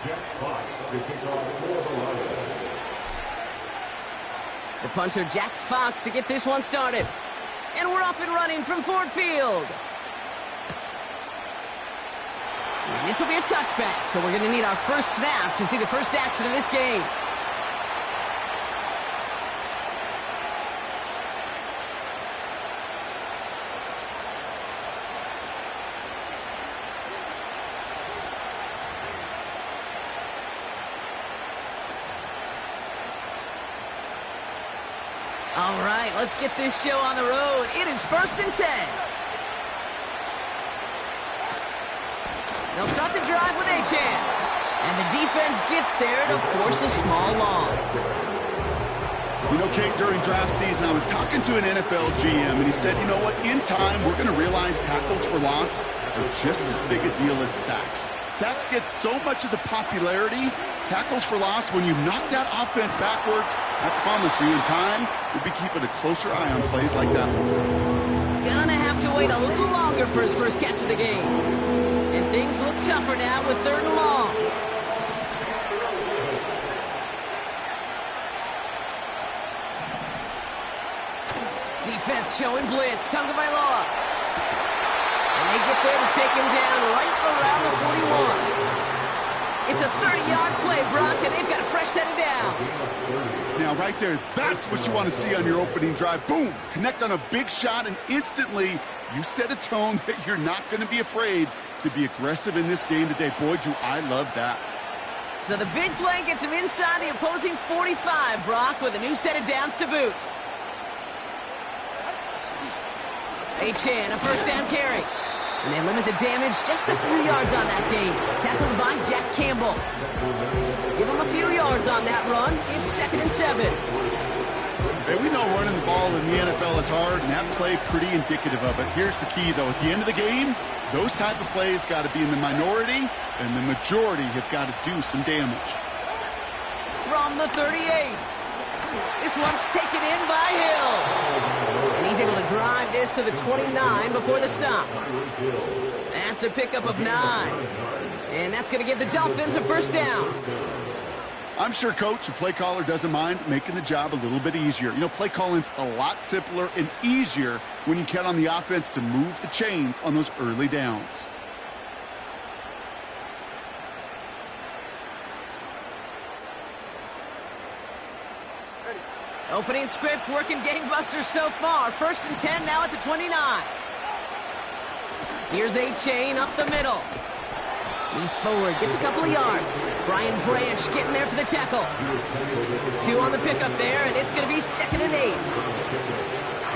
The punter, Jack Fox, to get this one started. And we're off and running from Ford Field. And this will be a touchback, so we're going to need our first snap to see the first action of this game. All right, let's get this show on the road. It is 1st and 10. They'll start the drive with Achane. And the defense gets there to force a small loss. You know, Kate, during draft season, I was talking to an NFL GM, and he said, you know what, in time, we're going to realize tackles for loss are just as big a deal as sacks. Sacks get so much of the popularity. Tackles for loss, when you knock that offense backwards, I promise you, in time, we'll be keeping a closer eye on plays like that one. Gonna have to wait a little longer for his first catch of the game. And things look tougher now with 3rd and long. Defense showing blitz. Tagovailoa. And they get there to take him down right around the 41. It's a 30-yard play, Brock, and they've got a fresh set of downs. Now, right there, that's what you want to see on your opening drive. Boom! Connect on a big shot, and instantly you set a tone that you're not going to be afraid to be aggressive in this game today. Boy, do I love that. So the big play gets him inside the opposing 45, Brock, with a new set of downs to boot. Achane, a first down carry. And they limit the damage just a few yards on that game. Tackled by Jack Campbell. Give him a few yards on that run. It's 2nd and 7. Hey, we know running the ball in the NFL is hard, and that play pretty indicative of it. Here's the key, though. At the end of the game, those type of plays got to be in the minority, and the majority have got to do some damage. From the 38. This one's taken in by Hill. And he's able to drive this to the 29 before the stop. That's a pickup of 9. And that's going to give the Dolphins a first down. I'm sure, Coach, the play caller doesn't mind making the job a little bit easier. You know, play calling's a lot simpler and easier when you count on the offense to move the chains on those early downs. Opening script working gangbusters so far. 1st and 10 now at the 29. Here's Achane up the middle. He's forward, gets a couple of yards. Brian Branch getting there for the tackle. 2 on the pickup there, and it's going to be 2nd and 8.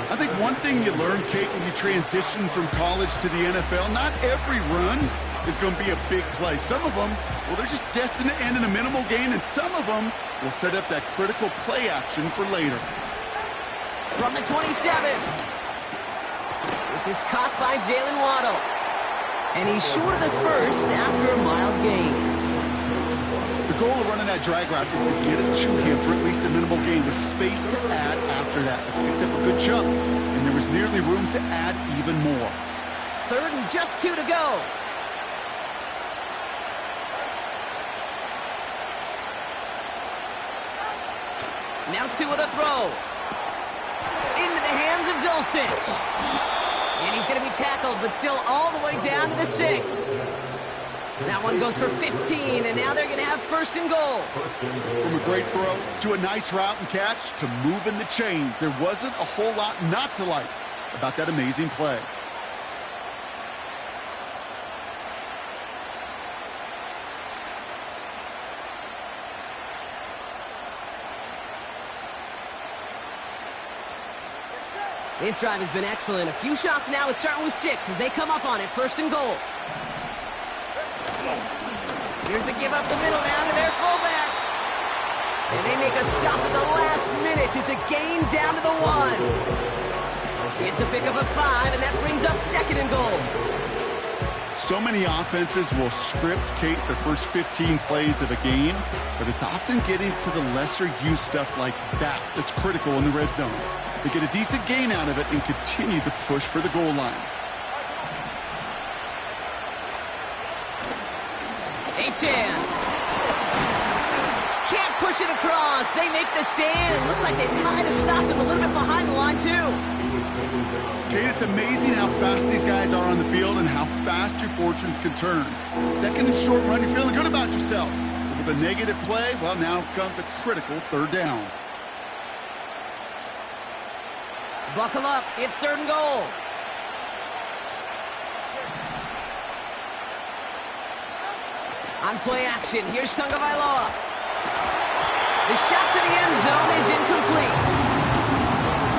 I think one thing you learn, Kate, when you transition from college to the NFL, not every run is going to be a big play. Some of them, well, they're just destined to end in a minimal gain, and some of them will set up that critical play action for later. From the 27. This is caught by Jalen Waddle. And he's short of the first after a mild gain. The goal of running that drag route is to get it to him for at least a minimal gain with space to add after that. They picked up a good chunk, and there was nearly room to add even more. 3rd and just 2 to go. Now 2 at a throw. Into the hands of Dulcich. And he's going to be tackled, but still all the way down to the 6. That one goes for 15, and now they're going to have 1st and goal. From a great throw to a nice route and catch to moving the chains, there wasn't a whole lot not to like about that amazing play. This drive has been excellent. A few shots now. It's starting with 6 as they come up on it. 1st and goal. Here's a give up the middle now to their fullback. And they make a stop at the last minute. It's a gain down to the 1. It's a pickup of 5, and that brings up 2nd and goal. So many offenses will script, Kate, their first 15 plays of a game, but it's often getting to the lesser-used stuff like that that's critical in the red zone. They get a decent gain out of it and continue to push for the goal line. Achane. push it across. They make the stand. Looks like they might have stopped him a little bit behind the line, too. Kate, it's amazing how fast these guys are on the field and how fast your fortunes can turn. Second and short run, you're feeling good about yourself. But with a negative play, well, now comes a critical third down. Buckle up. It's 3rd and goal. On play action, here's Tagovailoa. The shot to the end zone is incomplete.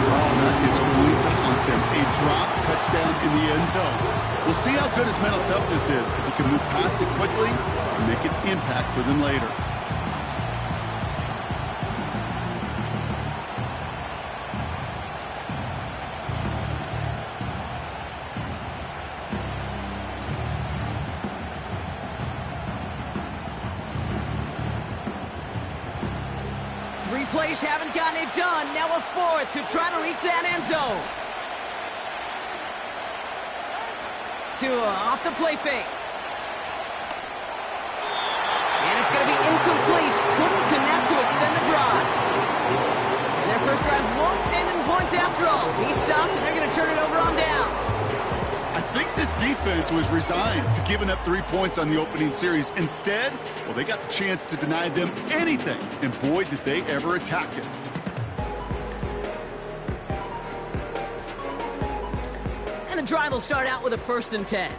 Oh, that is going to haunt him. A drop touchdown in the end zone. We'll see how good his mental toughness is. If he can move past it quickly and make an impact for them later. Plays haven't gotten it done. Now a 4th to try to reach that end zone. Tua off the play fake. And it's going to be incomplete. Couldn't connect to extend the drive. And their first drive won't end in points after all. He stopped, and they're going to turn it over on downs. I think this defense was resigned to giving up 3 points on the opening series. Instead, well, they got the chance to deny them anything, and boy, did they ever attack it. And the drive will start out with a 1st and 10.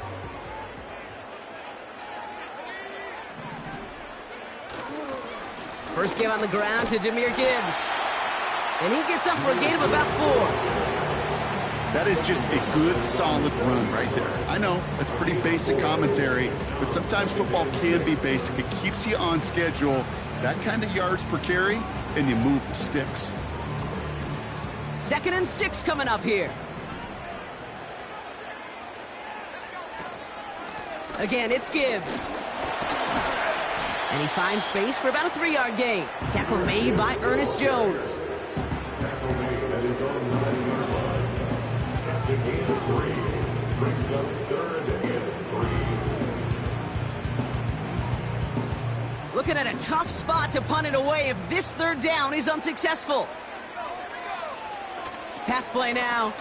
First give on the ground to Jahmyr Gibbs. And he gets up for a gain of about 4. That is just a good, solid run right there. I know, that's pretty basic commentary, but sometimes football can be basic. It keeps you on schedule, that kind of yards per carry, and you move the sticks. 2nd and 6 coming up here. Again, it's Gibbs. And he finds space for about a 3-yard gain. Tackle made by Ernest Jones. Looking at a tough spot to punt it away if this 3rd down is unsuccessful. Pass play now.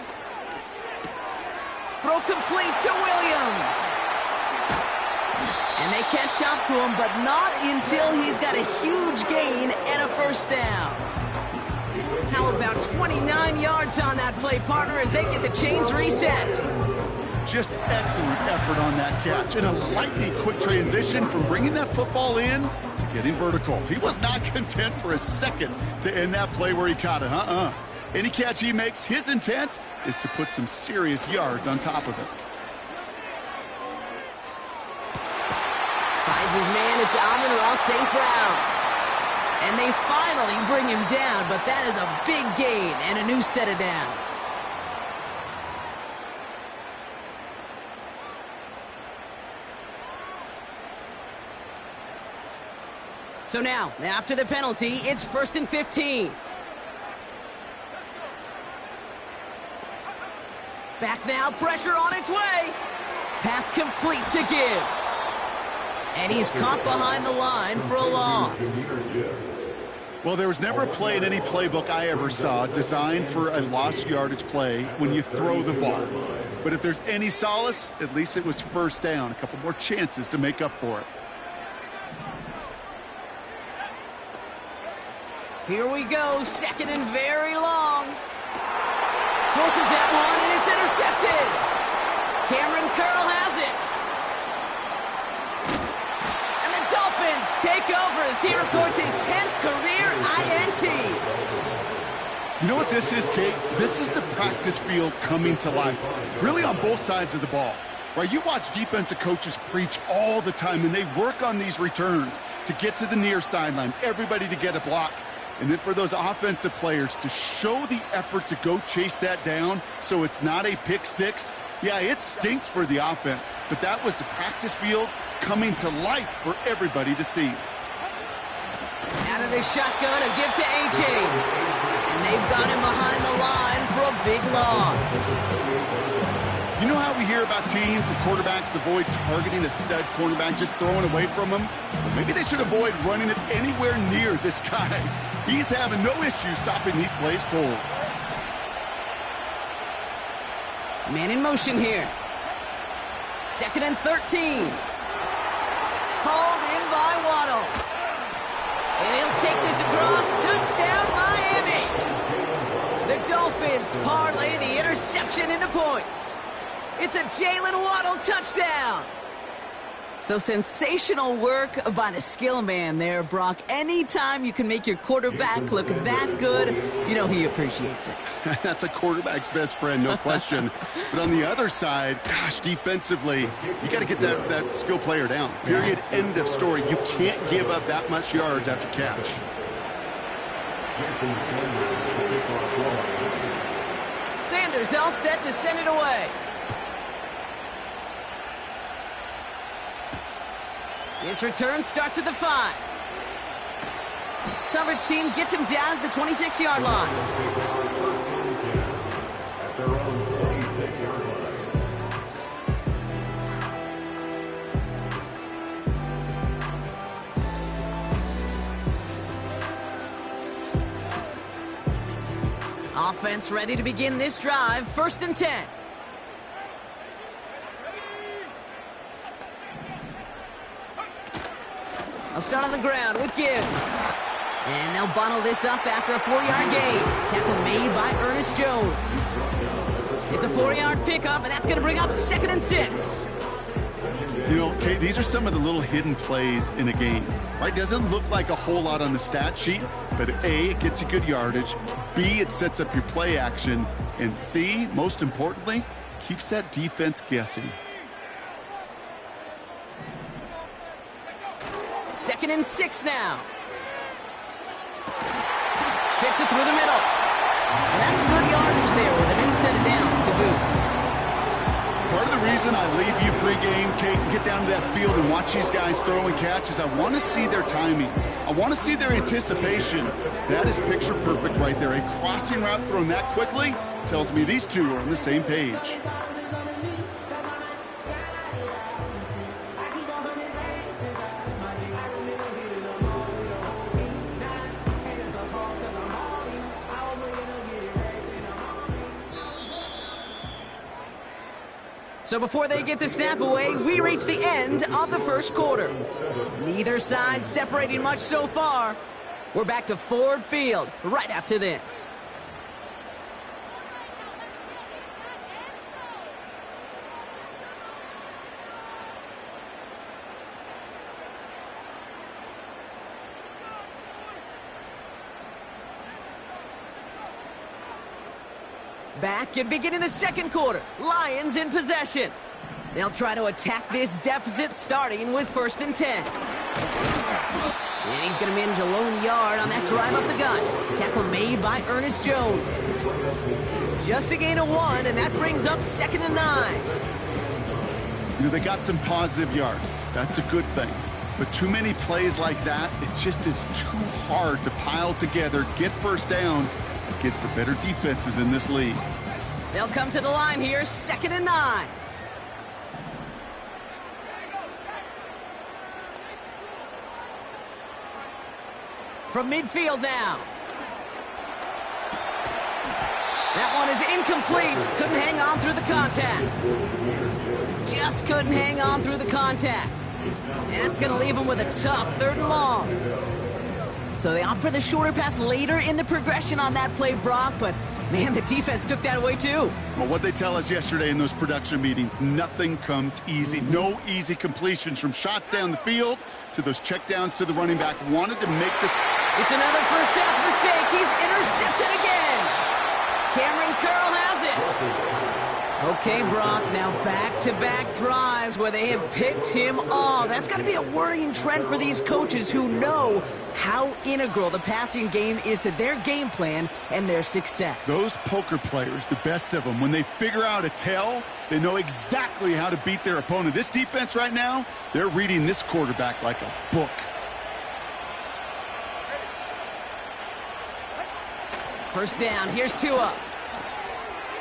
Throw complete to Williams. And they catch up to him, but not until he's got a huge gain and a 1st down. How about 29 yards on that play, partner, as they get the chains reset. Just excellent effort on that catch. And a lightning quick transition from bringing that football in to getting vertical. He was not content for a second to end that play where he caught it. Any catch he makes, his intent is to put some serious yards on top of it. Finds his man, it's Amon-Ra St. Brown. And they finally bring him down, but that is a big gain and a new set of downs. So now, after the penalty, it's 1st and 15. Back now, pressure on its way. Pass complete to Gibbs. And he's caught behind the line for a loss. Well, there was never a play in any playbook I ever saw designed for a lost yardage play when you throw the ball. But if there's any solace, at least it was 1st down. A couple more chances to make up for it. Here we go, 2nd and very long. Forces that one, and it's intercepted. Cameron Curl has it. And the Dolphins take over as he records his 10th career INT. You know what this is, Kate? This is the practice field coming to life. Really on both sides of the ball. Right, you watch defensive coaches preach all the time, and they work on these returns to get to the near sideline, everybody to get a block. And then for those offensive players to show the effort to go chase that down so it's not a pick six, yeah, it stinks for the offense. But that was the practice field coming to life for everybody to see. Out of the shotgun, a give to A.J. And they've got him behind the line for a big loss. You know how we hear about teams and quarterbacks avoid targeting a stud cornerback, just throwing away from him? Well, maybe they should avoid running it anywhere near this guy. He's having no issue stopping these plays cold. Man in motion here. 2nd and 13. Hauled in by Waddle. And he'll take this across. Touchdown, Miami. The Dolphins parlay the interception into points. It's a Jalen Waddle touchdown. So sensational work by the skill man there, Brock. Anytime you can make your quarterback look that good, you know he appreciates it. That's a quarterback's best friend, no question. But on the other side, gosh, defensively, you got to get that skill player down. Period, end of story. You can't give up that much yards after catch. Sanders all set to send it away. His return starts at the 5. Coverage team gets him down at the 26-yard line. Offense ready to begin this drive. 1st and 10. They'll start on the ground with Gibbs. And they'll bundle this up after a 4-yard gain. Tackle made by Ernest Jones. It's a 4-yard pickup, and that's going to bring up 2nd and 6. You know, Kate, these are some of the little hidden plays in a game, right? Doesn't look like a whole lot on the stat sheet, but A, it gets you good yardage. B, it sets up your play action. And C, most importantly, keeps that defense guessing. 2nd and 6 now. Fits it through the middle. And that's good yardage there with a new set of downs to boot. Part of the reason I leave you pregame, Kate, and get down to that field and watch these guys throw and catch is I want to see their timing. I want to see their anticipation. That is picture perfect right there. A crossing route thrown that quickly tells me these two are on the same page. So before they get the snap away, we reach the end of the 1st quarter. Neither side separating much so far. We're back to Ford Field right after this. Back and beginning the 2nd quarter. Lions in possession. They'll try to attack this deficit starting with 1st and 10. And he's going to manage a lone yard on that drive up the gut. Tackle made by Ernest Jones. Just a gain of 1, and that brings up 2nd and 9. You know, they got some positive yards. That's a good thing. But too many plays like that, it just is too hard to pile together, get first downs against the better defenses in this league. They'll come to the line here, 2nd and 9. From midfield now. That one is incomplete. Couldn't hang on through the contact. Just couldn't hang on through the contact. And that's going to leave him with a tough 3rd and long. So they opt for the shorter pass later in the progression on that play, Brock, but man, the defense took that away too. Well, what they tell us yesterday in those production meetings, nothing comes easy. No easy completions from shots down the field to those checkdowns to the running back. Wanted to make this. It's another first half mistake. He's intercepted again. Cameron Curl has it. Okay, Brock, now back-to-back drives where they have picked him off. That's got to be a worrying trend for these coaches who know how integral the passing game is to their game plan and their success. Those poker players, the best of them, when they figure out a tell, they know exactly how to beat their opponent. This defense right now, they're reading this quarterback like a book. First down, here's Tua.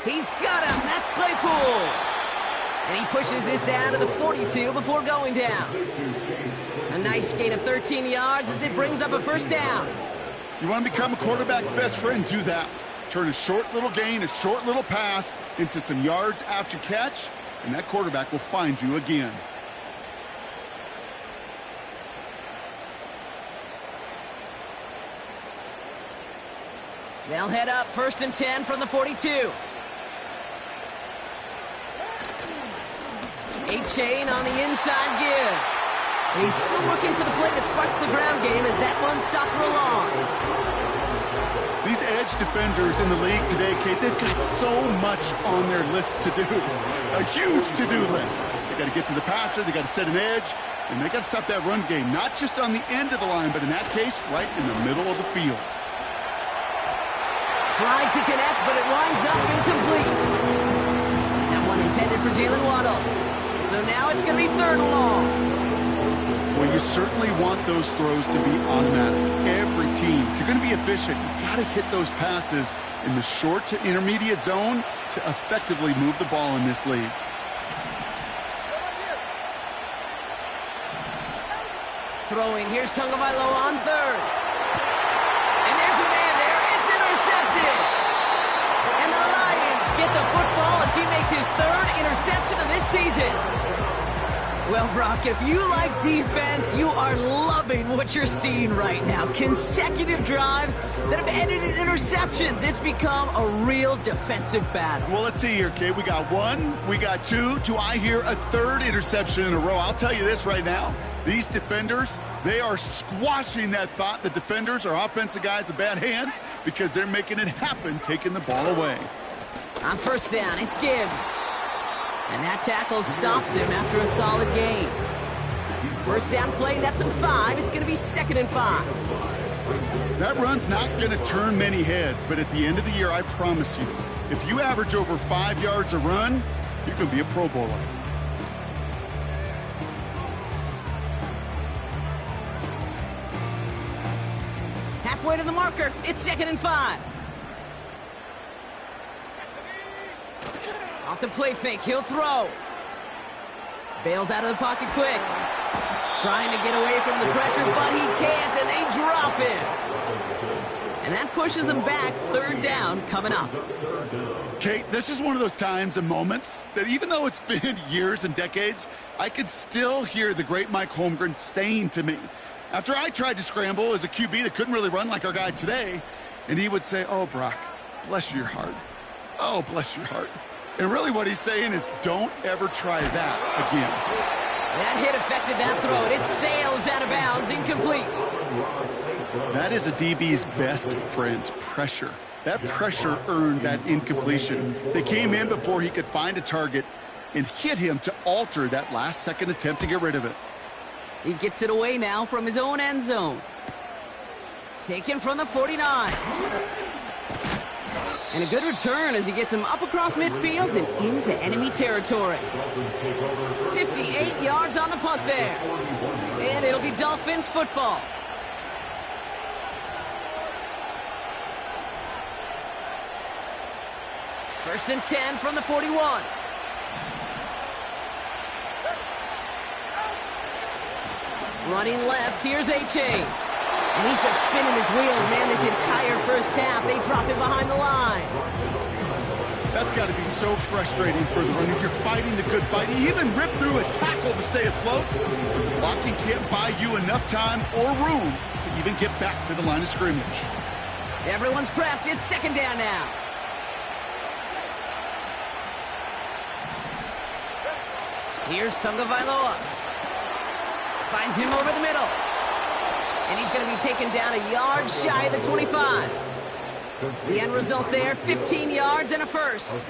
He's got him. That's Claypool. And he pushes this down to the 42 before going down. A nice gain of 13 yards as it brings up a first down. You want to become a quarterback's best friend? Do that. Turn a short little gain, a short little pass into some yards after catch, and that quarterback will find you again. They'll head up 1st and 10 from the 42. A-Chain on the inside give. And he's still looking for the play that sparks the ground game as that one stopped for a loss. These edge defenders in the league today, Kate, they've got so much on their list to do. A huge to-do list. They got to get to the passer, they got to set an edge, and they got to stop that run game, not just on the end of the line, but in that case, right in the middle of the field. Tried to connect, but it winds up incomplete. That one intended for Jalen Waddle. So now it's going to be 3rd and long. Well, you certainly want those throws to be automatic. Every team, if you're going to be efficient, you've got to hit those passes in the short to intermediate zone to effectively move the ball in this league. Throwing, here's Tagovailoa on 3rd. And there's a man there, it's intercepted. And the Lions get the football as he makes his 3rd interception of this season. Well, Brock, if you like defense, you are loving what you're seeing right now. Consecutive drives that have ended in interceptions. It's become a real defensive battle. Well, let's see here, Kate. We got 1, we got 2. Do I hear a 3rd interception in a row? I'll tell you this right now. These defenders, they are squashing that thought. The defenders are offensive guys with bad hands because they're making it happen, taking the ball away. On 1st down, it's Gibbs. And that tackle stops him after a solid gain. 1st down play, that's him 5. It's going to be 2nd and 5. That run's not going to turn many heads, but at the end of the year, I promise you, if you average over 5 yards a run, you're going to be a Pro Bowler. Halfway to the marker, it's 2nd and 5. Off the play fake, he'll throw. Bails out of the pocket quick. Trying to get away from the pressure, but he can't, and they drop him. And that pushes them back. 3rd down coming up. Kate, this is one of those times and moments that even though it's been years and decades, I could still hear the great Mike Holmgren saying to me, after I tried to scramble as a QB that couldn't really run like our guy today, and he would say, "Oh, Brock, bless your heart. Oh, bless your heart." And really what he's saying is don't ever try that again. That hit affected that throw, and it sails out of bounds, incomplete. That is a DB's best friend, pressure. That pressure earned that incompletion. They came in before he could find a target and hit him to alter that last-second attempt to get rid of it. He gets it away now from his own end zone. Taken from the 49. And a good return as he gets him up across midfield and into enemy territory. 58 yards on the punt there. And it'll be Dolphins football. First and 10 from the 41. Running left, here's A-Chain. And he's just spinning his wheels, man, this entire first half. They drop him behind the line. That's got to be so frustrating for the runner. You're fighting the good fight. He even ripped through a tackle to stay afloat. But the blocking can't buy you enough time or room to even get back to the line of scrimmage. Everyone's prepped. It's 2nd down now. Here's Tagovailoa. Finds him over the middle. And he's going to be taken down a yard shy of the 25. The end result there, 15 yards and a first.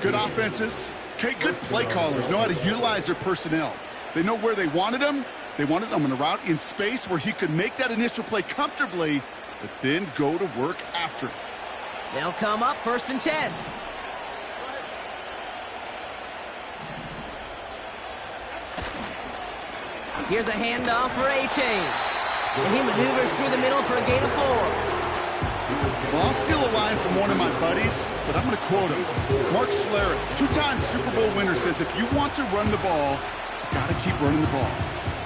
Good offenses. Okay, good play callers know how to utilize their personnel. They know where they wanted them. They wanted them on a route in space where he could make that initial play comfortably, but then go to work after it. They'll come up 1st and 10. Here's a handoff for A-Chain. And he maneuvers through the middle for a gain of 4. Well, I'll steal a line from one of my buddies, but I'm going to quote him. Mark Schlereth, two-time Super Bowl winner, says if you want to run the ball, you got to keep running the ball.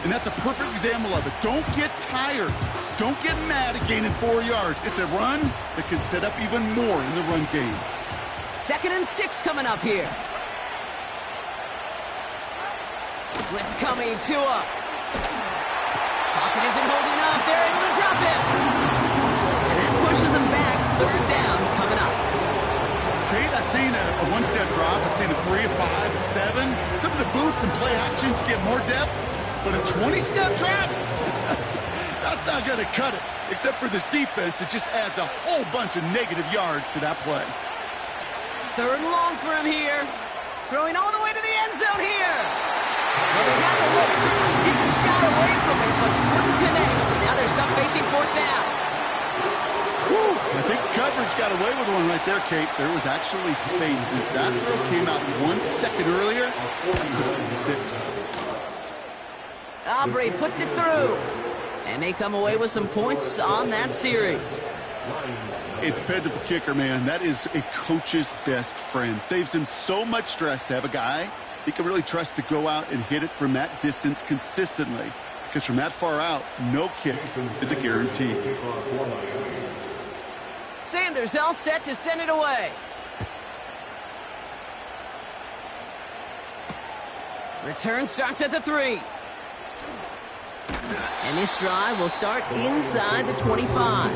And that's a perfect example of it. Don't get tired. Don't get mad at gaining 4 yards. It's a run that can set up even more in the run game. 2nd and 6 coming up here. Blitz coming, Tua. Pocket isn't holding up. They're able to drop him. And that pushes him back. 3rd down coming up. Kate, I've seen a one-step drop. I've seen a 3, a 5, a 7. Some of the boots and play actions get more depth. But a 20-step drop? That's not going to cut it. Except for this defense, it just adds a whole bunch of negative yards to that play. 3rd and long for him here. Throwing all the way to the end zone here. Well, they had the look, certainly didn't shy away from it, but couldn't connect. And now they're stuck facing 4th down. Whew. I think the coverage got away with one right there, Kate. There was actually space. And if that throw came out 1 second earlier, that could have been 6. Aubrey puts it through. And they come away with some points on that series. A dependable kicker, man. That is a coach's best friend. Saves him so much stress to have a guy he can really trust to go out and hit it from that distance consistently. Because from that far out, no kick is a guarantee. Sanders all set to send it away. Return starts at the 3. And this drive will start inside the 25.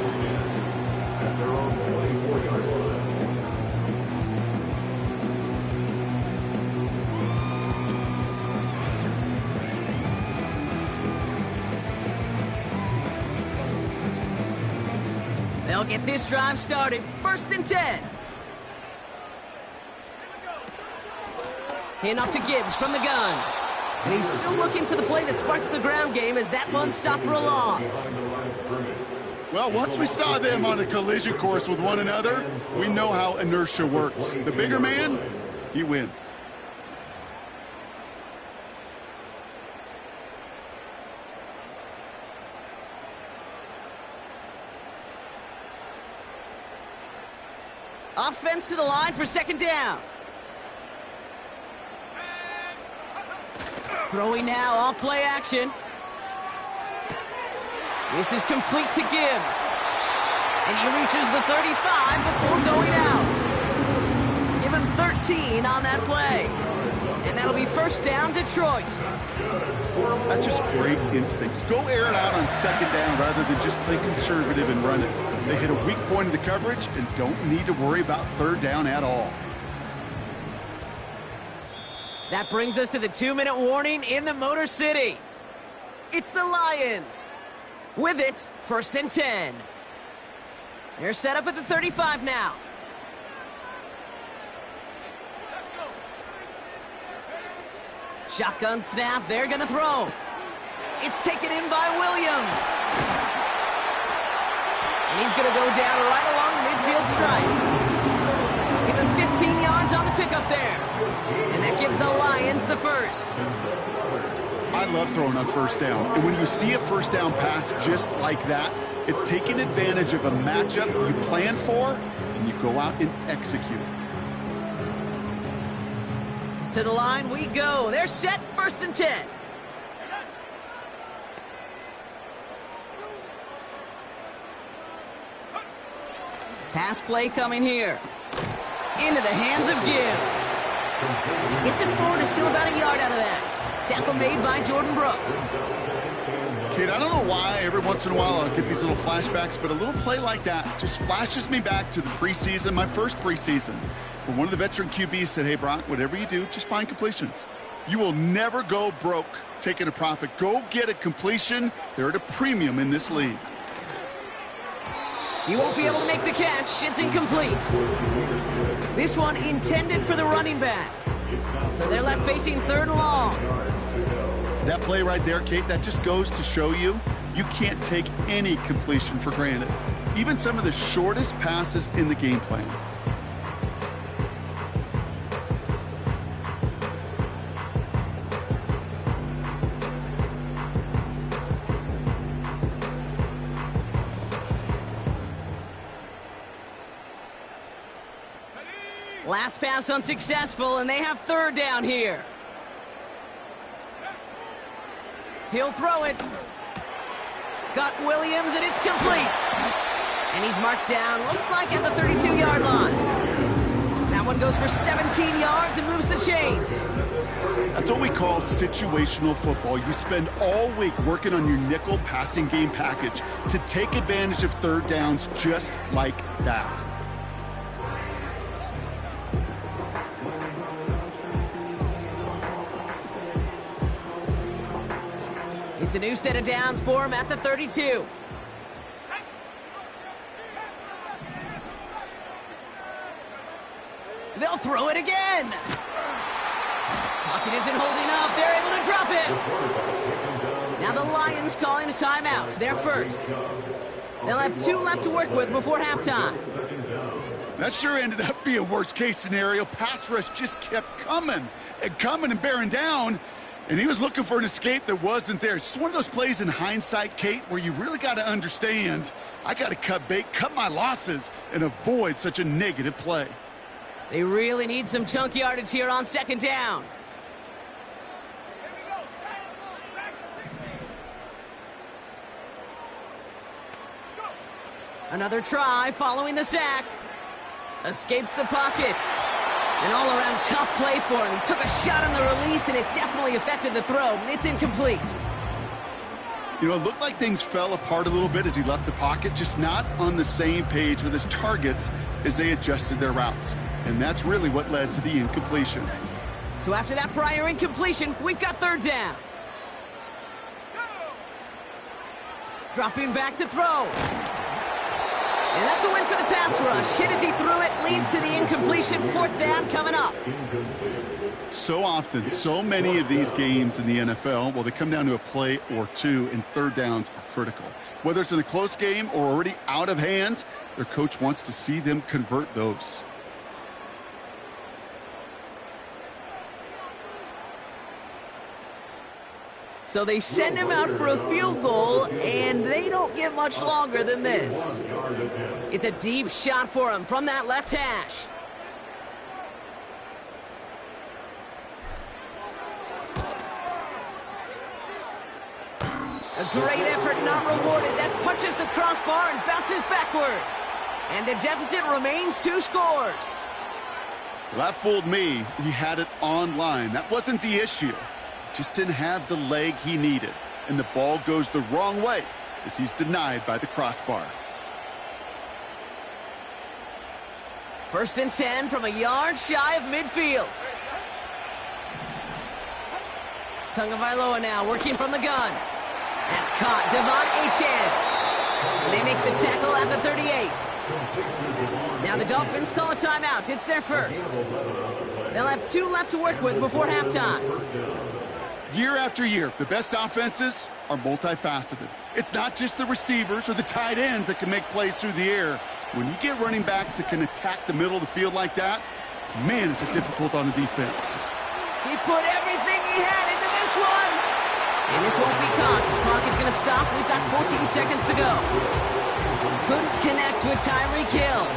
They'll get this drive started. 1st and 10. Hand off to Gibbs from the gun. And he's still looking for the play that sparks the ground game as that one stopped for a loss. Well, once we saw them on a collision course with one another, we know how inertia works. The bigger man, he wins. Offense to the line for 2nd down. Throwing now off play action. This is complete to Gibbs. And he reaches the 35 before going out. Give him 13 on that play. And that'll be 1st down, Detroit. That's just great instincts. Go air it out on 2nd down rather than just play conservative and run it. They hit a weak point in the coverage and don't need to worry about 3rd down at all. That brings us to the 2-minute warning in the Motor City. It's the Lions. With it, 1st and 10. They're set up at the 35 now. Shotgun snap, they're going to throw. It's taken in by Williams. And he's going to go down right along the midfield stripe. Give him 15 yards on the pickup there. And that gives the Lions the 1st. I love throwing on 1st down. And when you see a 1st down pass just like that, it's taking advantage of a matchup you plan for, and you go out and execute. To the line we go. They're set, 1st and 10. Pass play coming here. Into the hands of Gibbs. And he gets it forward to still about a yard out of that. Tackle made by Jordan Brooks. Kid, I don't know why every once in a while I'll get these little flashbacks, but a little play like that just flashes me back to the preseason, my first preseason, where one of the veteran QBs said, hey, Brock, whatever you do, just find completions. You will never go broke taking a profit. Go get a completion. They're at a premium in this league. He won't be able to make the catch. It's incomplete. This one intended for the running back. So they're left facing 3rd and long. That play right there, Kate, that just goes to show you can't take any completion for granted. Even some of the shortest passes in the game plan. Last pass unsuccessful, and they have third down here. He'll throw it. Got Williams, and it's complete. And he's marked down, looks like at the 32-yard line. That one goes for 17 yards and moves the chains. That's what we call situational football. You spend all week working on your nickel passing game package to take advantage of third downs just like that. It's a new set of downs for him at the 32. They'll throw it again. Pocket isn't holding up. They're able to drop it. Now the Lions calling a timeout. They're first. They'll have 2 left to work with before halftime. That sure ended up being a worst-case scenario. Pass rush just kept coming and bearing down. And he was looking for an escape that wasn't there. It's just one of those plays in hindsight, Kate, where you really got to understand, I got to cut bait, cut my losses, and avoid such a negative play. They really need some chunk yardage here on second down. Another try following the sack. Escapes the pocket. An all-around tough play for him. He took a shot on the release, and it definitely affected the throw. It's incomplete. You know, it looked like things fell apart a little bit as he left the pocket, just not on the same page with his targets as they adjusted their routes. And that's really what led to the incompletion. So after that prior incompletion, we've got third down. Dropping back to throw. And that's a win for the pass rush. Hit as he threw it, leads to the incompletion. Fourth down coming up. So often, so many of these games in the NFL, well, they come down to a play or two, and third downs are critical. Whether it's in a close game or already out of hand, their coach wants to see them convert those. So they send him out for a field goal, and they don't get much longer than this. It's a deep shot for him from that left hash. A great effort not rewarded. That punches the crossbar and bounces backward. And the deficit remains 2 scores. Well, that fooled me. He had it online. That wasn't the issue. Just didn't have the leg he needed. And the ball goes the wrong way as he's denied by the crossbar. 1st and 10 from a yard shy of midfield. Tagovailoa now working from the gun. That's caught. Devon Achane. And they make the tackle at the 38. Now the Dolphins call a timeout. It's their first. They'll have 2 left to work with before halftime. Year after year, the best offenses are multifaceted. It's not just the receivers or the tight ends that can make plays through the air. When you get running backs that can attack the middle of the field like that, man, is it difficult on the defense. He put everything he had into this one. And this won't be caught. Clock is going to stop. We've got 14 seconds to go. Couldn't connect with Tyreek Hill.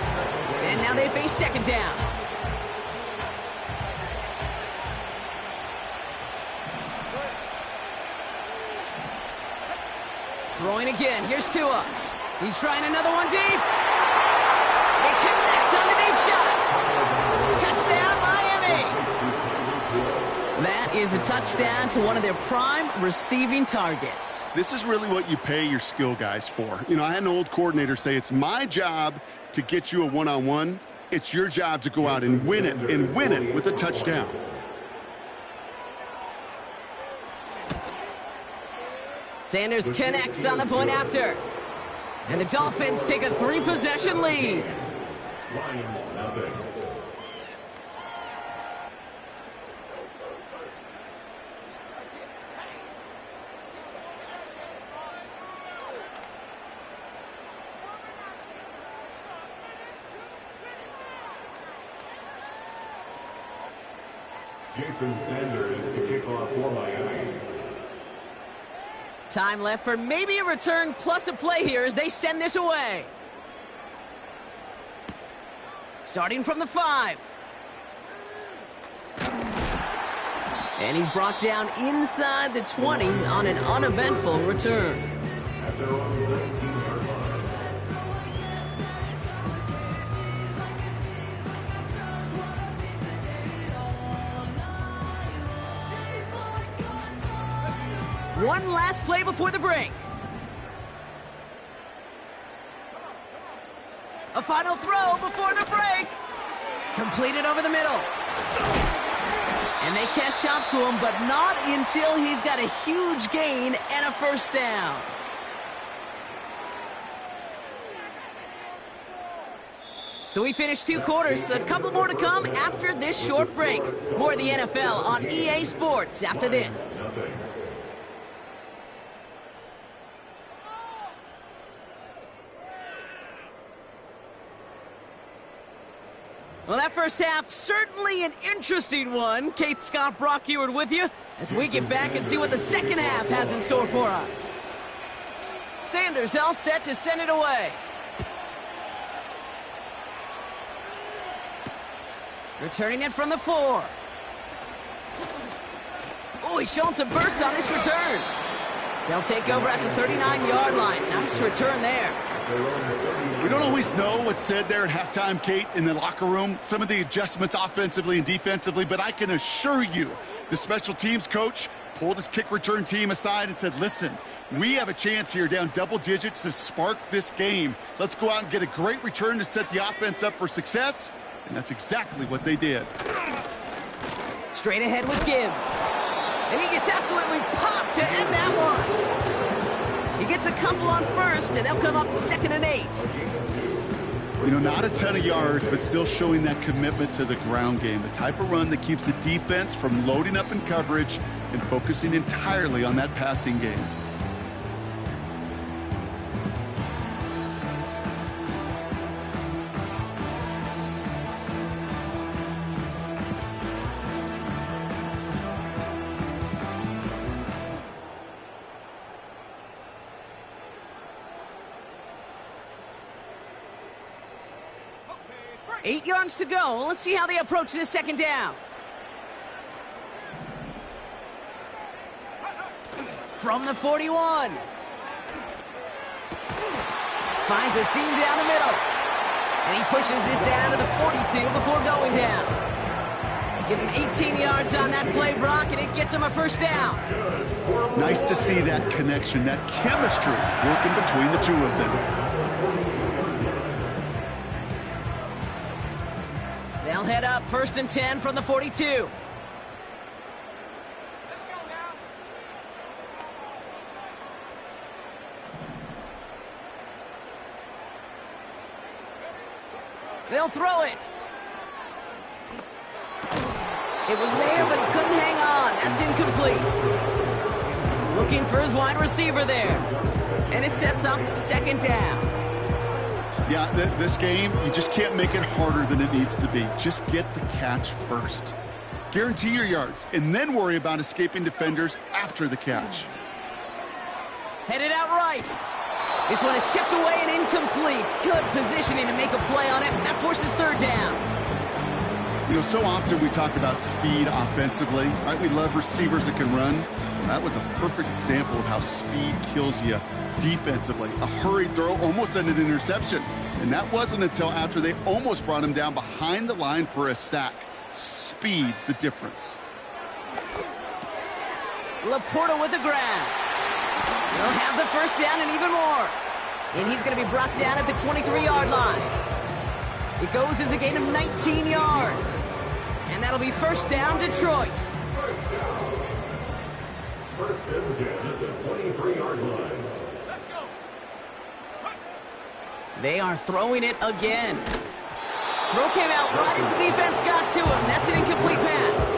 And now they face second down. Throwing again. Here's Tua. He's trying another one deep. They connect on the deep shot. Touchdown, Miami. That is a touchdown to one of their prime receiving targets. This is really what you pay your skill guys for. You know, I had an old coordinator say, it's my job to get you a one-on-one. It's your job to go out and win it with a touchdown. Sanders connects on the point after. And the Dolphins take a 3-possession lead. Lions nothing. Jason Sanders to kick off for Miami. Time left for maybe a return plus a play here as they send this away. Starting from the 5. And he's brought down inside the 20 on an uneventful return. At their own 19-yard line. One last play before the break. A final throw before the break. Completed over the middle. And they catch up to him, but not until he's got a huge gain and a first down. So we finished 2 quarters. A couple more to come after this short break. More of the NFL on EA Sports after this. Well, that first half, certainly an interesting one. Kate Scott, Brock Eward with you as we get back and see what the second half has in store for us. Sanders all set to send it away. Returning it from the 4. Oh, he's showing some burst on this return. They'll take over at the 39-yard line. Nice return there. We don't always know what's said there at halftime, Kate, in the locker room. Some of the adjustments offensively and defensively, but I can assure you the special teams coach pulled his kick return team aside and said, listen, we have a chance here down double digits to spark this game. Let's go out and get a great return to set the offense up for success, and that's exactly what they did. Straight ahead with Gibbs. And he gets absolutely popped to end that one. He gets a couple on first, and they'll come up 2nd and 8. You know, not a ton of yards, but still showing that commitment to the ground game. The type of run that keeps the defense from loading up in coverage and focusing entirely on that passing game. Eight yards to go. Let's see how they approach this second down. From the 41. Finds a seam down the middle. And he pushes this down to the 42 before going down. Give him 18 yards on that play, Brock, and it gets him a first down. Nice to see that connection, that chemistry working between the two of them. They'll head up 1st and 10 from the 42. They'll throw it. It was there, but he couldn't hang on. That's incomplete. Looking for his wide receiver there. And it sets up 2nd down. Yeah, this game, you just can't make it harder than it needs to be. Just get the catch first. Guarantee your yards, and then worry about escaping defenders after the catch. Headed out right. This one is tipped away and incomplete. Good positioning to make a play on it. That forces 3rd down. You know, so often we talk about speed offensively, right? We love receivers that can run. That was a perfect example of how speed kills you defensively. A hurried throw, almost an interception. And that wasn't until after they almost brought him down behind the line for a sack. Speed's the difference. Laporta with the grab. He'll have the first down and even more. And he's going to be brought down at the 23-yard line. It goes as a gain of 19 yards. And that'll be first down, Detroit. First and 10 at the 23-yard line. They are throwing it again. Throw came out right as the defense got to him. That's an incomplete pass.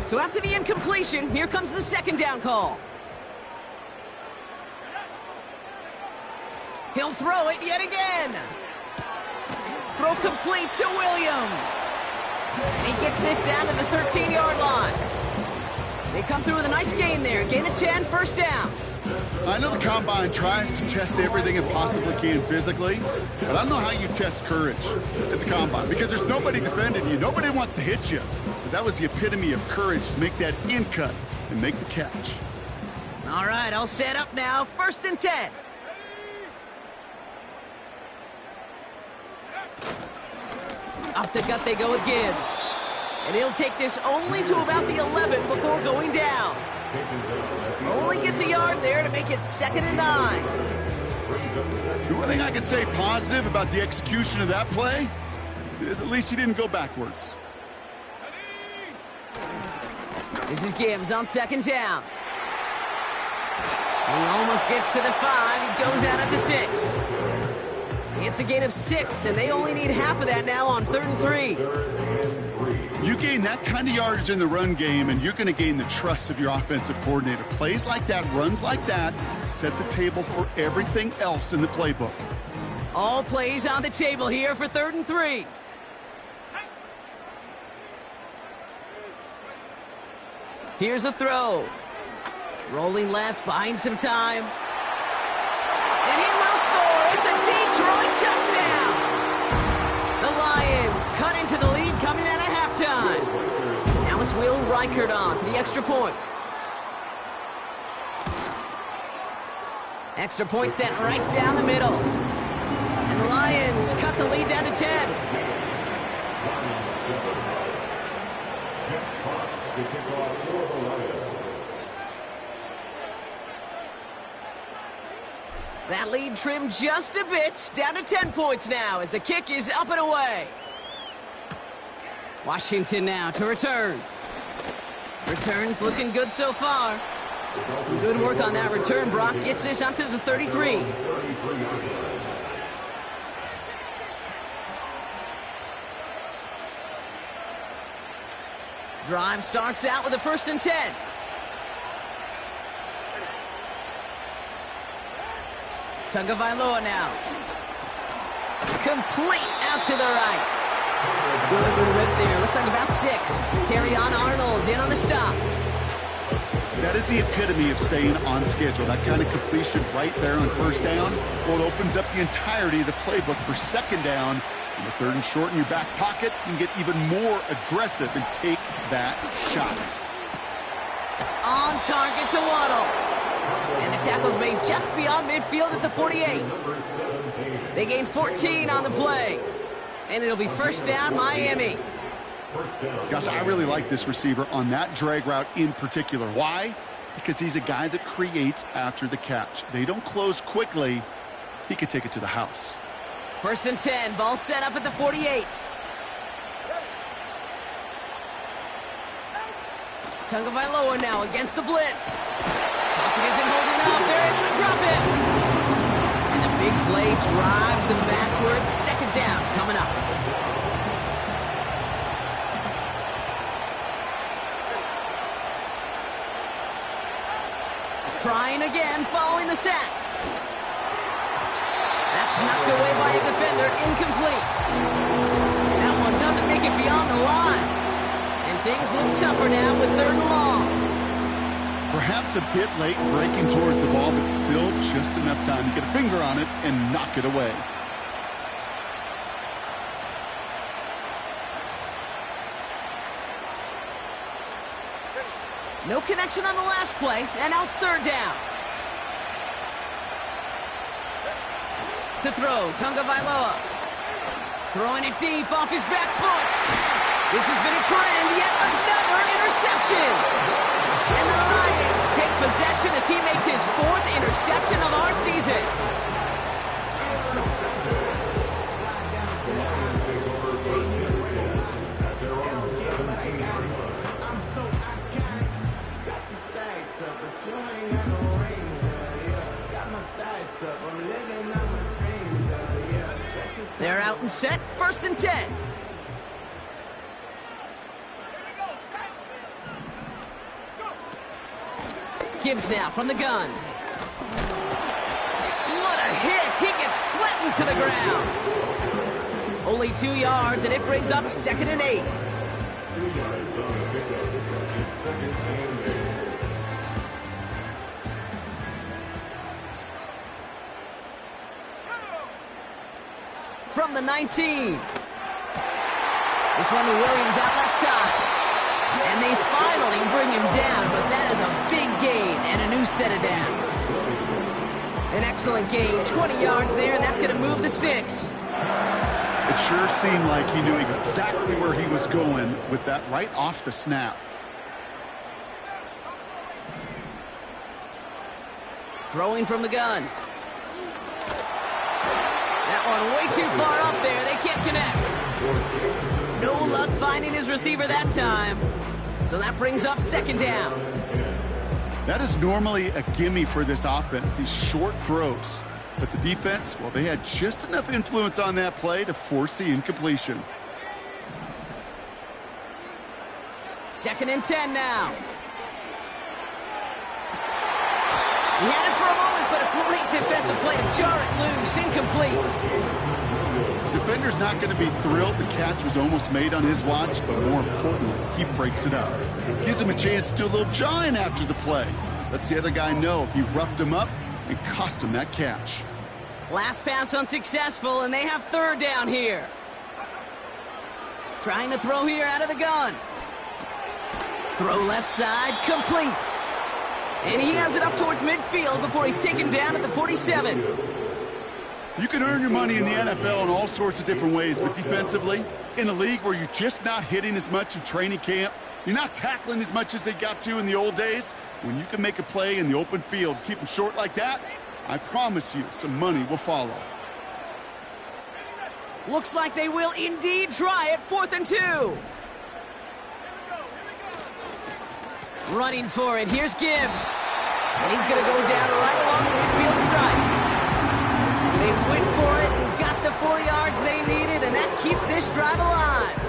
So after the incompletion, here comes the 2nd down call. He'll throw it yet again. Throw complete to Williams. And he gets this down to the 13-yard line. They come through with a nice gain there. Gain of 10, first down. I know the Combine tries to test everything it possibly can physically, but I don't know how you test courage at the Combine because there's nobody defending you. Nobody wants to hit you. But that was the epitome of courage to make that in cut and make the catch. All right, all set up now. 1st and 10. Off the gut they go with Gibbs. And he'll take this only to about the 11 before going down. Only gets a yard there to make it 2nd and 9. The one thing I could say positive about the execution of that play is at least he didn't go backwards. This is Gibbs on 2nd down. And he almost gets to the 5. He goes out at the 6. It's a gain of 6, and they only need half of that now on 3rd and 3. You gain that kind of yardage in the run game, and you're going to gain the trust of your offensive coordinator. Plays like that, runs like that, set the table for everything else in the playbook. All plays on the table here for 3rd and 3. Here's a throw. Rolling left, buying some time. And he will score. It's a Detroit touchdown. The Lions cut into the lead coming out of halftime. Now it's Will Reichert on for the extra point. Extra point sent right down the middle. And the Lions cut the lead down to 10. That lead trimmed just a bit, down to 10 points now as the kick is up and away. Washington now to return. Returns looking good so far. Some good work on that return. Brock gets this up to the 33. Drive starts out with a 1st and 10. Tagovailoa now. Complete out to the right. Good rip there. Looks like about 6. Terrion Arnold in on the stop. That is the epitome of staying on schedule. That kind of completion right there on 1st down. Well, it opens up the entirety of the playbook for 2nd down. And the 3rd and short in your back pocket, you can get even more aggressive and take that shot. On target to Waddle. And the tackle's made just beyond midfield at the 48. They gain 14 on the play. And it'll be 1st down, Miami. Gosh, I really like this receiver on that drag route in particular. Why? Because he's a guy that creates after the catch. They don't close quickly. He could take it to the house. 1st and 10, ball set up at the 48. Tagovailoa now against the blitz. Pocket isn't holding up. They're able to drop it. And the big play drives them backwards. 2nd down coming up. Trying again following the sack. That's knocked away by a defender. Incomplete. That one doesn't make it beyond the line. And things look tougher now with 3rd and long. Perhaps a bit late breaking towards the ball, but still just enough time to get a finger on it and knock it away. No connection on the last play, and now it's 3rd down. To throw, Tagovailoa. Throwing it deep off his back foot. This has been a trend, yet another interception. And the Lions take possession as he makes his 4th interception of our season. They're out and set, 1st and 10. Gibbs now from the gun. What a hit! He gets flattened to the ground. Only 2 yards, and it brings up 2nd and 8. from the 19. This one to Williams out left side. And they finally bring him down, but that is a big gain and a new set of downs. An excellent gain, 20 yards there, and that's going to move the sticks. It sure seemed like he knew exactly where he was going with that right off the snap. Throwing from the gun. That one way too far up there. They can't connect. No luck finding his receiver that time. So that brings up second down. That is normally a gimme for this offense, these short throws. But the defense, well, they had just enough influence on that play to force the incompletion. 2nd and 10 now. He had it for a moment, but a great defensive play to jar it loose. Incomplete. The defender's not going to be thrilled the catch was almost made on his watch, but more importantly, he breaks it up. Gives him a chance to do a little jawing after the play. Lets the other guy know he roughed him up and cost him that catch. Last pass unsuccessful, and they have 3rd down here. Trying to throw here out of the gun. Throw left side, complete. And he has it up towards midfield before he's taken down at the 47. You can earn your money in the NFL in all sorts of different ways, but defensively, in a league where you're just not hitting as much in training camp, you're not tackling as much as they got to in the old days, when you can make a play in the open field, keep them short like that, I promise you some money will follow. Looks like they will indeed try it. 4th and 2. Running for it. Here's Gibbs. And he's going to go down right along the midfield stripe. They went for it and got the 4 yards they needed, and that keeps this drive alive.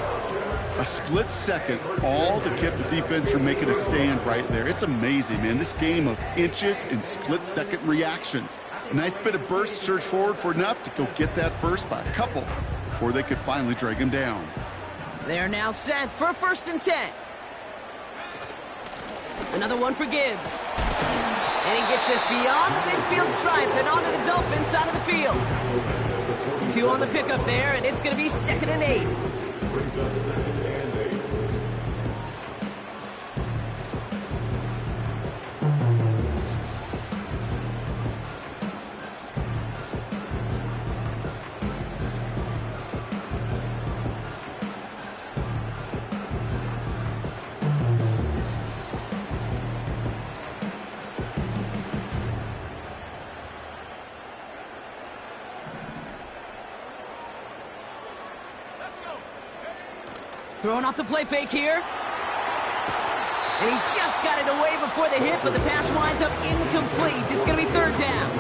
A split second, all to keep the defense from making a stand right there. It's amazing, man. This game of inches and split-second reactions. A nice bit of burst, surge forward for enough to go get that first by a couple before they could finally drag him down. They're now set for 1st and 10. Another one for Gibbs. And he gets this beyond the midfield stripe and onto the Dolphins side of the field. 2 on the pickup there, and it's going to be 2nd and 8. Brings us 2nd and 8. Throwing off the play fake here. And he just got it away before the hit, but the pass winds up incomplete. It's going to be 3rd down.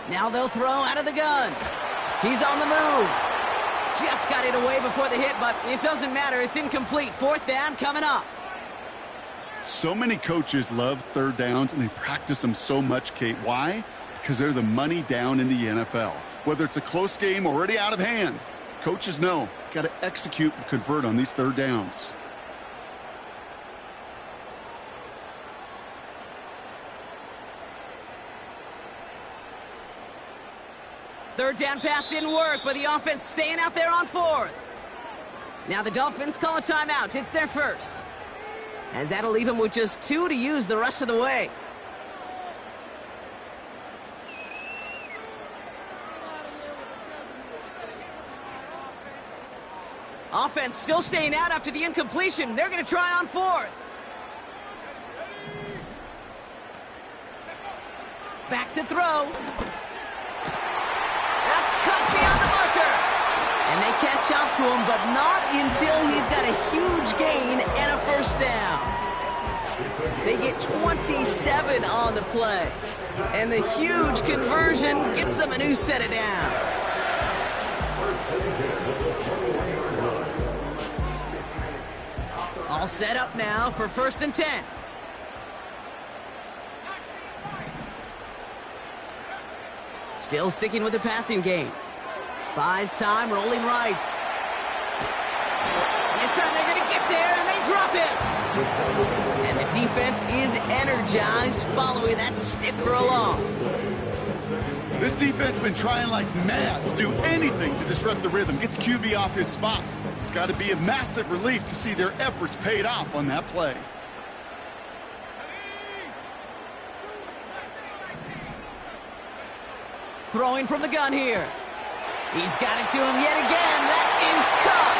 Now they'll throw out of the gun. He's on the move. Just got it away before the hit, but it doesn't matter. It's incomplete. 4th down coming up. So many coaches love 3rd downs, and they practice them so much, Kate. Why? Because they're the money down in the NFL. Whether it's a close game already out of hand, coaches know, got to execute and convert on these 3rd downs. Third down pass didn't work, but the offense staying out there on 4th. Now the Dolphins call a timeout. It's their first. As that'll leave them with just 2 to use the rest of the way. Offense still staying out after the incompletion. They're going to try on 4th. Back to throw. That's cut beyond the marker. And they catch up to him, but not until he's got a huge gain and a first down. They get 27 on the play. And the huge conversion gets them a new set of downs. All set up now for 1st and 10. Still sticking with the passing game. Buys time, rolling right. This time they're going to get there, and they drop him. And the defense is energized following that stick for a loss. This defense has been trying like mad to do anything to disrupt the rhythm, get the QB off his spot. It's got to be a massive relief to see their efforts paid off on that play. Throwing from the gun here. He's got it to him yet again. That is caught.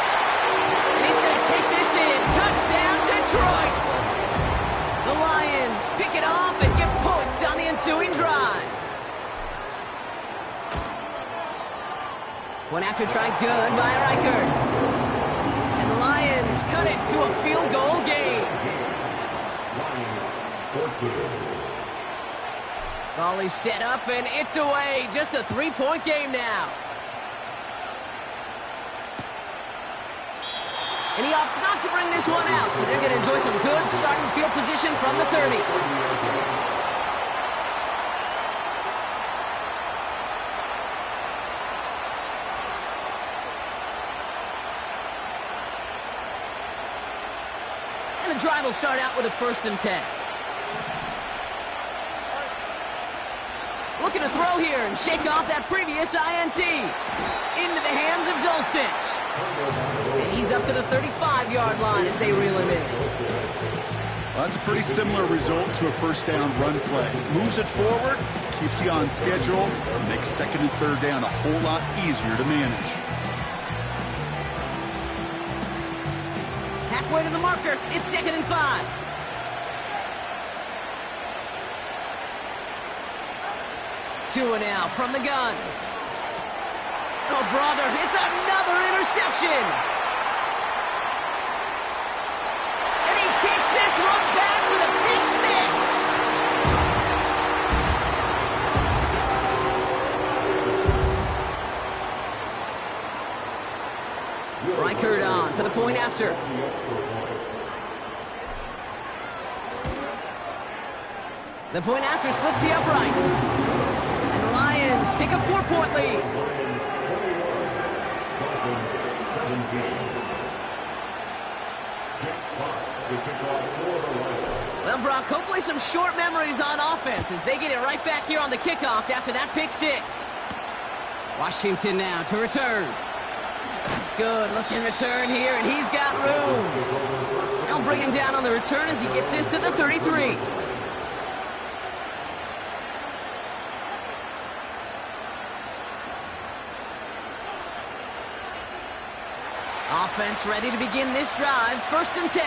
And he's going to take this in. Touchdown, Detroit. The Lions pick it off and get points on the ensuing drive. One after try good by Reichert. And the Lions cut it to a field goal game. Lions 14. Volley set up and it's away. Just a 3-point game now. And he opts not to bring this one out, so they're going to enjoy some good starting field position from the 30. And the drive will start out with a 1st and 10. Looking to throw here and shake off that previous INT. Into the hands of Dulcich. And he's up to the 35-yard line as they reel him in. Well, that's a pretty similar result to a 1st down run play. Moves it forward, keeps you on schedule, makes 2nd and 3rd down a whole lot easier to manage. Halfway to the marker, it's 2nd and 5. Tua now from the gun. Oh, brother, it's another interception. And he takes this one back for the pick 6. Reichert on for the point after. The point after splits the uprights. Lions take a 4-point lead. Well, Brock, hopefully some short memories on offense as they get it right back here on the kickoff after that pick 6. Washington now to return. Good looking return here, and he's got room. They'll bring him down on the return as he gets this to the 33. Offense ready to begin this drive. 1st and 10.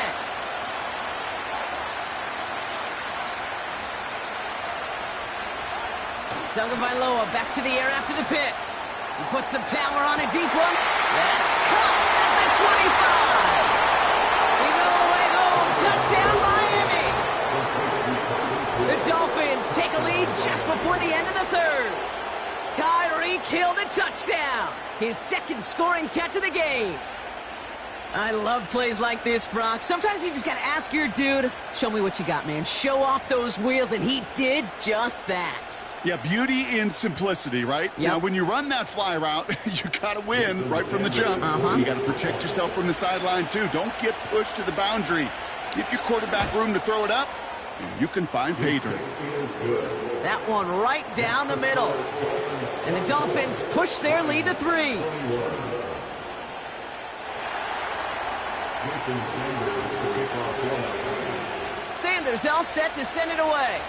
Tagovailoa back to the air after the pick. He puts some power on a deep one. That's caught at the 25. He's all the way home. Touchdown, Miami. The Dolphins take a lead just before the end of the 3rd. Tyreek Hill the touchdown. His 2nd scoring catch of the game. I love plays like this, Brock. Sometimes you just got to ask your dude, show me what you got, man. Show off those wheels, and he did just that. Yeah, beauty in simplicity, right? Yep. Now, when you run that fly route, you got to win right from the jump. You got to protect yourself from the sideline, too. Don't get pushed to the boundary. Give your quarterback room to throw it up, and you can find pay dirt. That one right down the middle. And the Dolphins push their lead to 3. Sanders all set to send it away.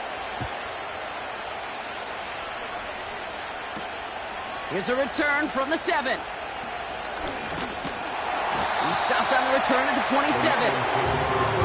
Here's a return from the 7. He stopped on the return at the 27.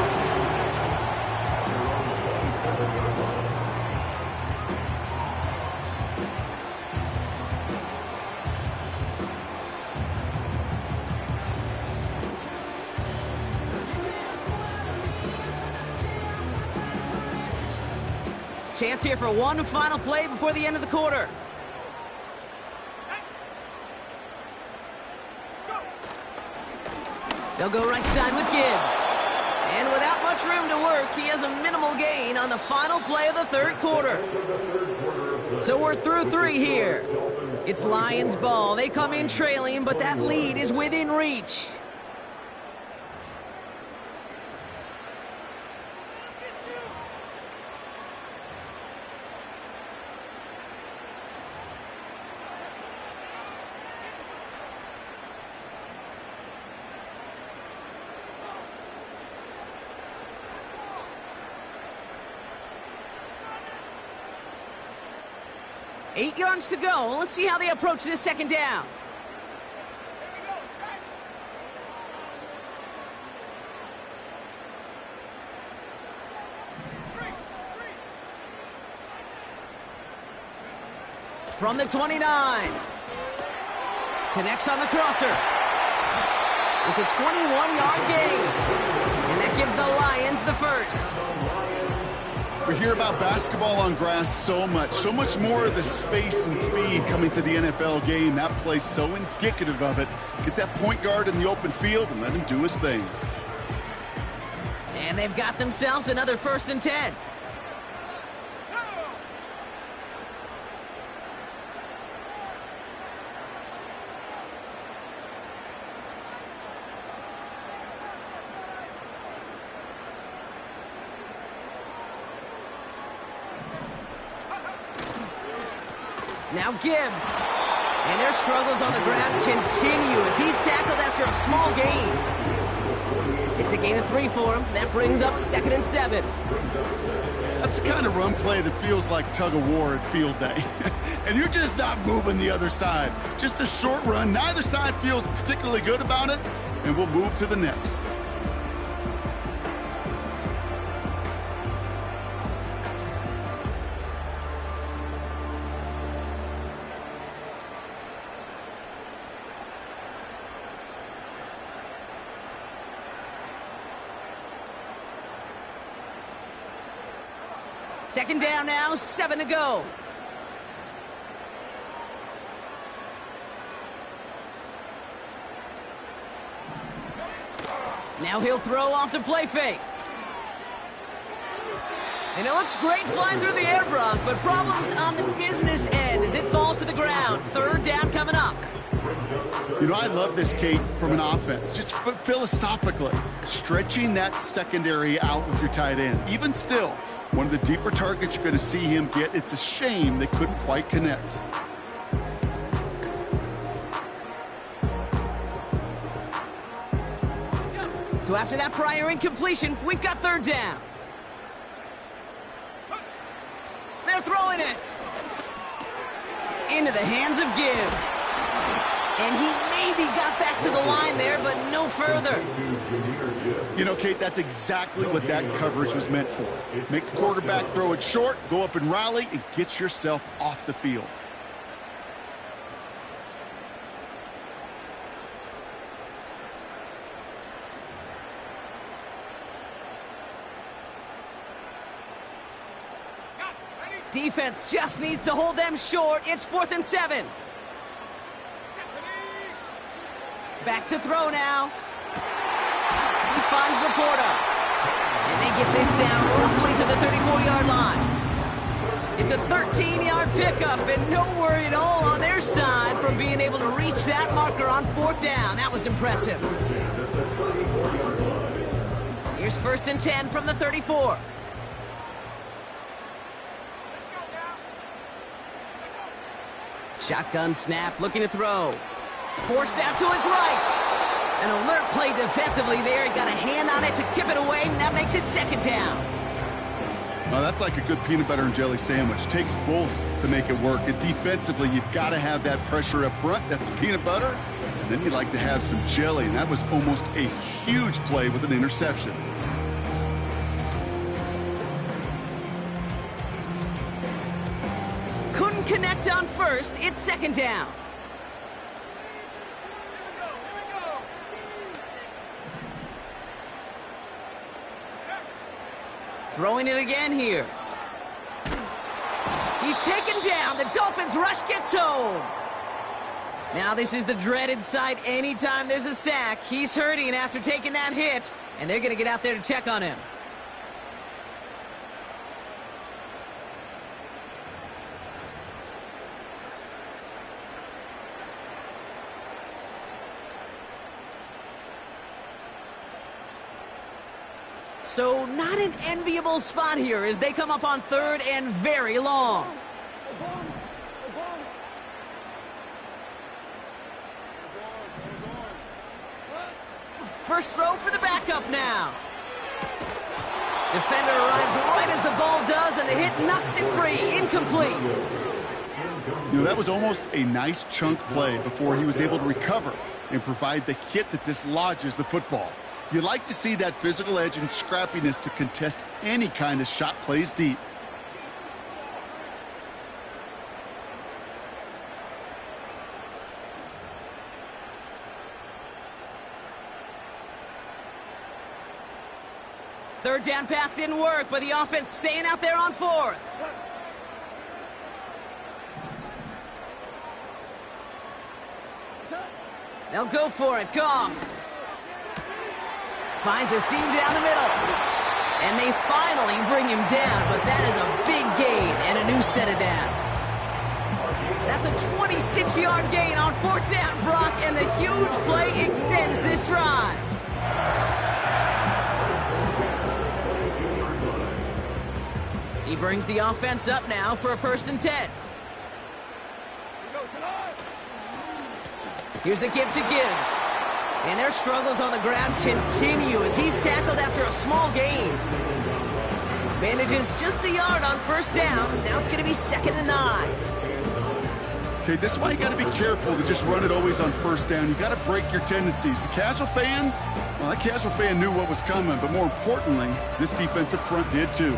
Chance here for one final play before the end of the quarter. They'll go right side with Gibbs. And without much room to work, he has a minimal gain on the final play of the third quarter. So we're through 3 here. It's Lions ball. They come in trailing, but that lead is within reach. Eight yards to go. Let's see how they approach this second down. From the 29. Connects on the crosser. It's a 21-yard gain. And that gives the Lions the first. We hear about basketball on grass so much more of the space and speed coming to the NFL game. That play's so indicative of it. Get that point guard in the open field and let him do his thing. And they've got themselves another 1st and 10. Now Gibbs. And their struggles on the ground continue as he's tackled after a small gain. It's a gain of 3 for him. That brings up 2nd and 7. That's the kind of run play that feels like tug of war at field day. And you're just not moving the other side. Just a short run. Neither side feels particularly good about it. And we'll move to the next. Second down now, 7 to go. Now he'll throw off the play fake. And it looks great flying through the air, Brock, but problems on the business end as it falls to the ground. 3rd down coming up. You know, I love this, Kate, from an offense. Just philosophically, stretching that secondary out with your tight end. Even still, one of the deeper targets you're going to see him get. It's a shame they couldn't quite connect. So after that prior incompletion, we've got 3rd down. They're throwing it into the hands of Gibbs. And he maybe got back to the line there, but no further. You know, Kate, that's exactly what that coverage was meant for. Make the quarterback throw it short, go up and rally, and get yourself off the field. Defense just needs to hold them short. It's 4th and 7. Back to throw now. He finds Laporta. And they get this down roughly to the 34-yard line. It's a 13-yard pickup, and no worry at all on their side from being able to reach that marker on 4th down. That was impressive. Here's 1st and 10 from the 34. Shotgun snap, looking to throw. Forced out to his right. An alert play defensively there. He got a hand on it to tip it away, and that makes it 2nd down. Well, that's like a good peanut butter and jelly sandwich. Takes both to make it work. And defensively, you've got to have that pressure up front. That's peanut butter. And then you'd like to have some jelly. And that was almost a huge play with an interception. Couldn't connect on 1st. It's 2nd down. Throwing it again here. He's taken down. The Dolphins rush gets home. Now this is the dreaded sight anytime there's a sack. He's hurting after taking that hit, and they're going to get out there to check on him. So not an enviable spot here as they come up on third and very long. First throw for the backup now. Defender arrives right as the ball does, and the hit knocks it free. Incomplete. You know, that was almost a nice chunk play before he was able to recover and provide the hit that dislodges the football. You like to see that physical edge and scrappiness to contest any kind of shot plays deep. Third down pass didn't work, but the offense staying out there on fourth. They'll go for it. Goff finds a seam down the middle. And they finally bring him down, but that is a big gain and a new set of downs. That's a 26-yard gain on fourth down, Brock, and the huge play extends this drive. He brings the offense up now for a 1st and 10. Here's a give to Gibbs. And their struggles on the ground continue as he's tackled after a small gain. Manages just a yard on 1st down. Now it's going to be 2nd and 9. Okay, this is why you got to be careful to just run it always on 1st down. You got to break your tendencies. The casual fan, well, that casual fan knew what was coming, but more importantly, this defensive front did too.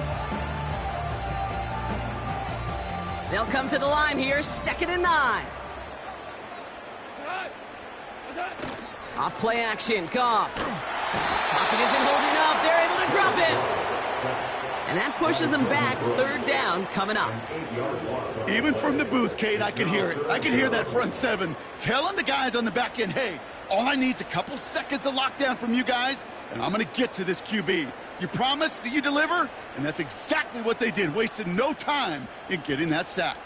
They'll come to the line here, 2nd and 9. Off play action, Goff. Pocket isn't holding up. They're able to drop it. And that pushes them back. 3rd down coming up. Even from the booth, Kate, I could hear it. I could hear that front 7 telling the guys on the back end, hey, all I need is a couple seconds of lockdown from you guys, and I'm going to get to this QB. You promise that you deliver? And that's exactly what they did, wasted no time in getting that sack.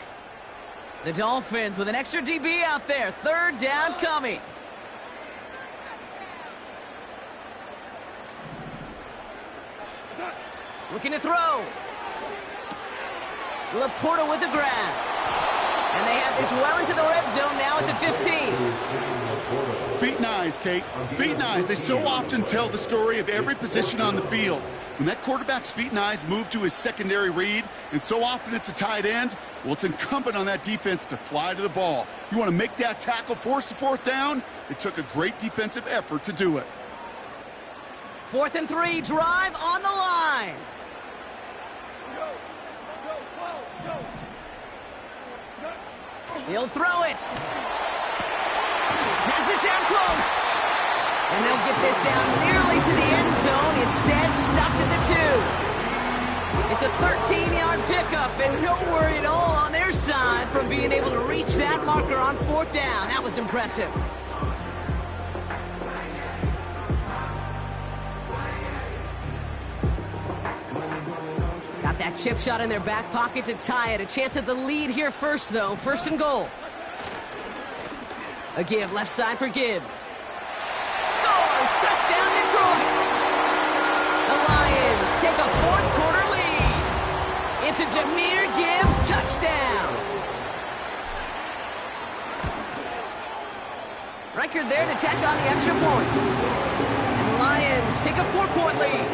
The Dolphins with an extra DB out there. 3rd down coming. Looking to throw. Laporta with the grab. And they have this well into the red zone now at the 15. Feet and eyes, Kate. Feet and eyes. They so often tell the story of every position on the field. When that quarterback's feet and eyes move to his secondary read, and so often it's a tight end, well, it's incumbent on that defense to fly to the ball. You want to make that tackle, force the 4th down? It took a great defensive effort to do it. 4th and 3, drive on the line. He'll throw it. Has it down close. And they'll get this down nearly to the end zone. Instead, stopped at the 2. It's a 13-yard pickup, and no worry at all on their side from being able to reach that marker on 4th down. That was impressive. Got that chip shot in their back pocket to tie it. A chance at the lead here first, though. 1st and goal. A give left side for Gibbs. Scores! Touchdown, Detroit! The Lions take a 4th quarter lead. It's a Jahmyr Gibbs touchdown. Reichard there to tack on the extra point. And the Lions take a 4-point lead.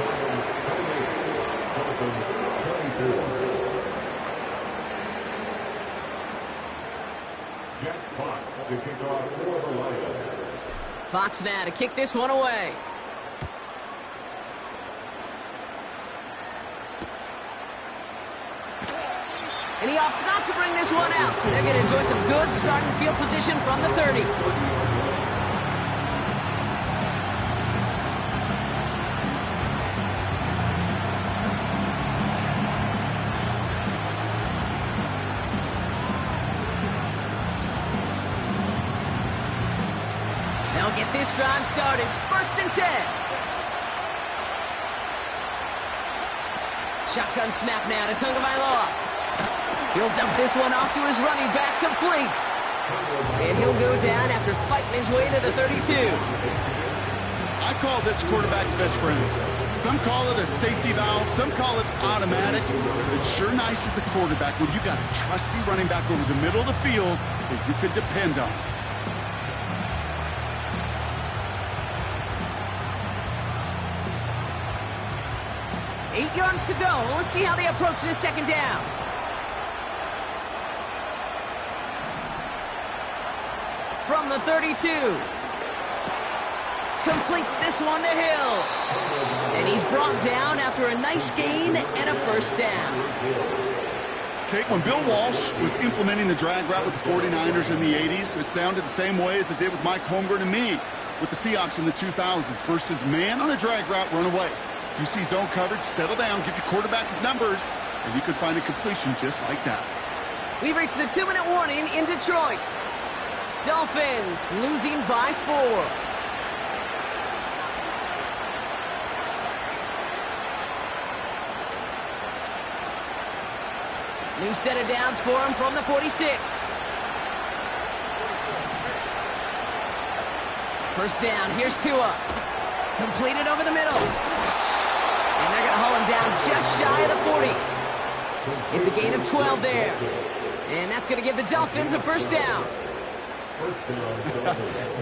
Jack Fox to kick off for the Lions. Fox now to kick this one away. And he opts not to bring this one out, so they're going to enjoy some good starting field position from the 30. this drive started. 1st and 10. Shotgun snap now to Tagovailoa. He'll dump this one off to his running back, complete. And he'll go down after fighting his way to the 32. I call this quarterback's best friend. Some call it a safety valve, some call it automatic. It's sure nice as a quarterback when you got a trusty running back over the middle of the field that you can depend on. Eight yards to go. Let's see how they approach this 2nd down. From the 32. Completes this one to Hill. And he's brought down after a nice gain and a 1st down. Kate, when Bill Walsh was implementing the drag route with the 49ers in the 80s, it sounded the same way as it did with Mike Holmgren and me with the Seahawks in the 2000s versus man on a drag route, run away. You see zone coverage, settle down, give your quarterback his numbers, and you can find a completion just like that. We've reached the 2-minute warning in Detroit. Dolphins losing by 4. New set of downs for him from the 46. 1st down, here's Tua. Completed over the middle. And they're going to haul him down just shy of the 40. It's a gain of 12 there. And that's going to give the Dolphins a 1st down.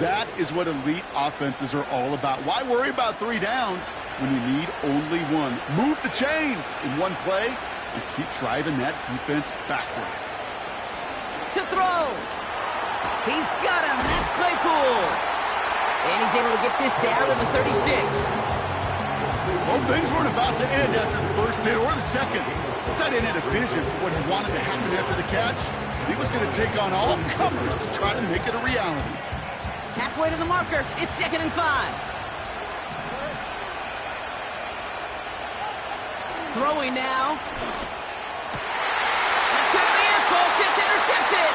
That is what elite offenses are all about. Why worry about 3 downs when you need only 1? Move the chains in one play and keep driving that defense backwards. To throw. He's got him. That's Claypool. And he's able to get this down to the 36. Well, things weren't about to end after the 1st hit or the 2nd. This tight end had a vision for what he wanted to happen after the catch. He was going to take on all comers to try to make it a reality. Halfway to the marker. It's 2nd and 5. Throwing now. That could be it, folks. It's intercepted.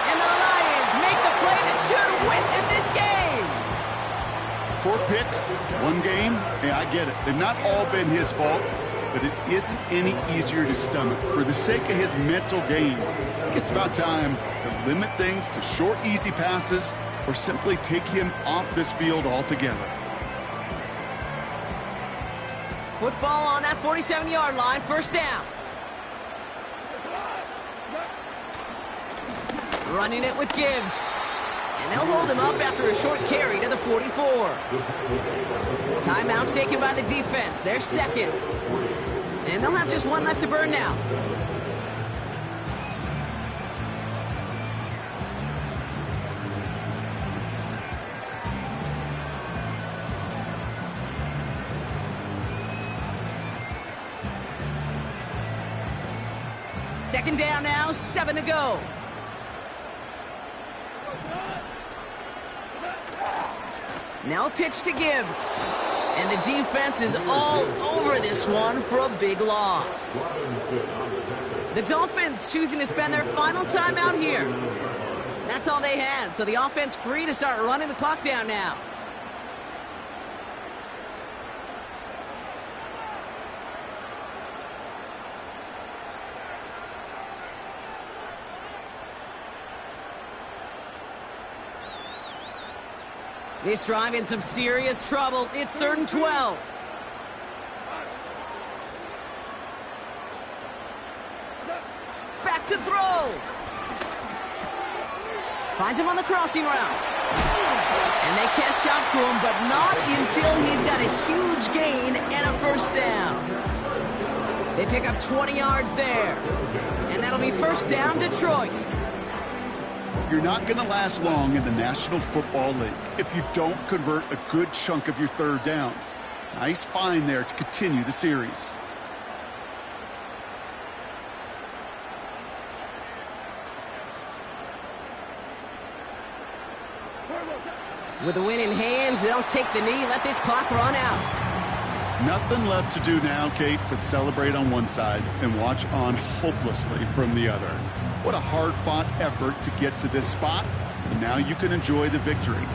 And the Lions make the play that should win them this game. 4 picks, 1 game. Yeah, I get it. They've not all been his fault, but it isn't any easier to stomach. For the sake of his mental game, I think it's about time to limit things to short, easy passes or simply take him off this field altogether. Football on that 47-yard line, 1st down. Running it with Gibbs. And they'll hold him up after a short carry to the 44. Timeout taken by the defense. They're 2nd. And they'll have just 1 left to burn now. Second down now, 7 to go. Now a pitch to Gibbs. And the defense is all over this one for a big loss. The Dolphins choosing to spend their final timeout here. That's all they had, so the offense free to start running the clock down now. This drive in some serious trouble. It's 3rd and 12. Back to throw. Finds him on the crossing route. And they catch up to him, but not until he's got a huge gain and a 1st down. They pick up 20 yards there. And that'll be 1st down, Detroit. You're not going to last long in the National Football League if you don't convert a good chunk of your 3rd downs. Nice find there to continue the series. With the win in hand, they'll take the knee, let this clock run out. Nothing left to do now, Kate, but celebrate on one side and watch on hopelessly from the other. What a hard-fought effort to get to this spot. And now you can enjoy the victory.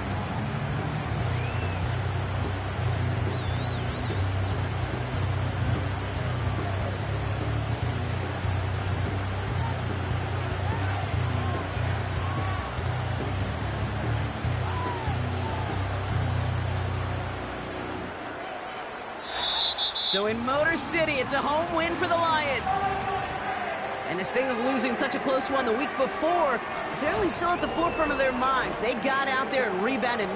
So in Motor City, it's a home win for the Lions. And the sting of losing such a close one the week before, apparently still at the forefront of their minds. They got out there and rebounded.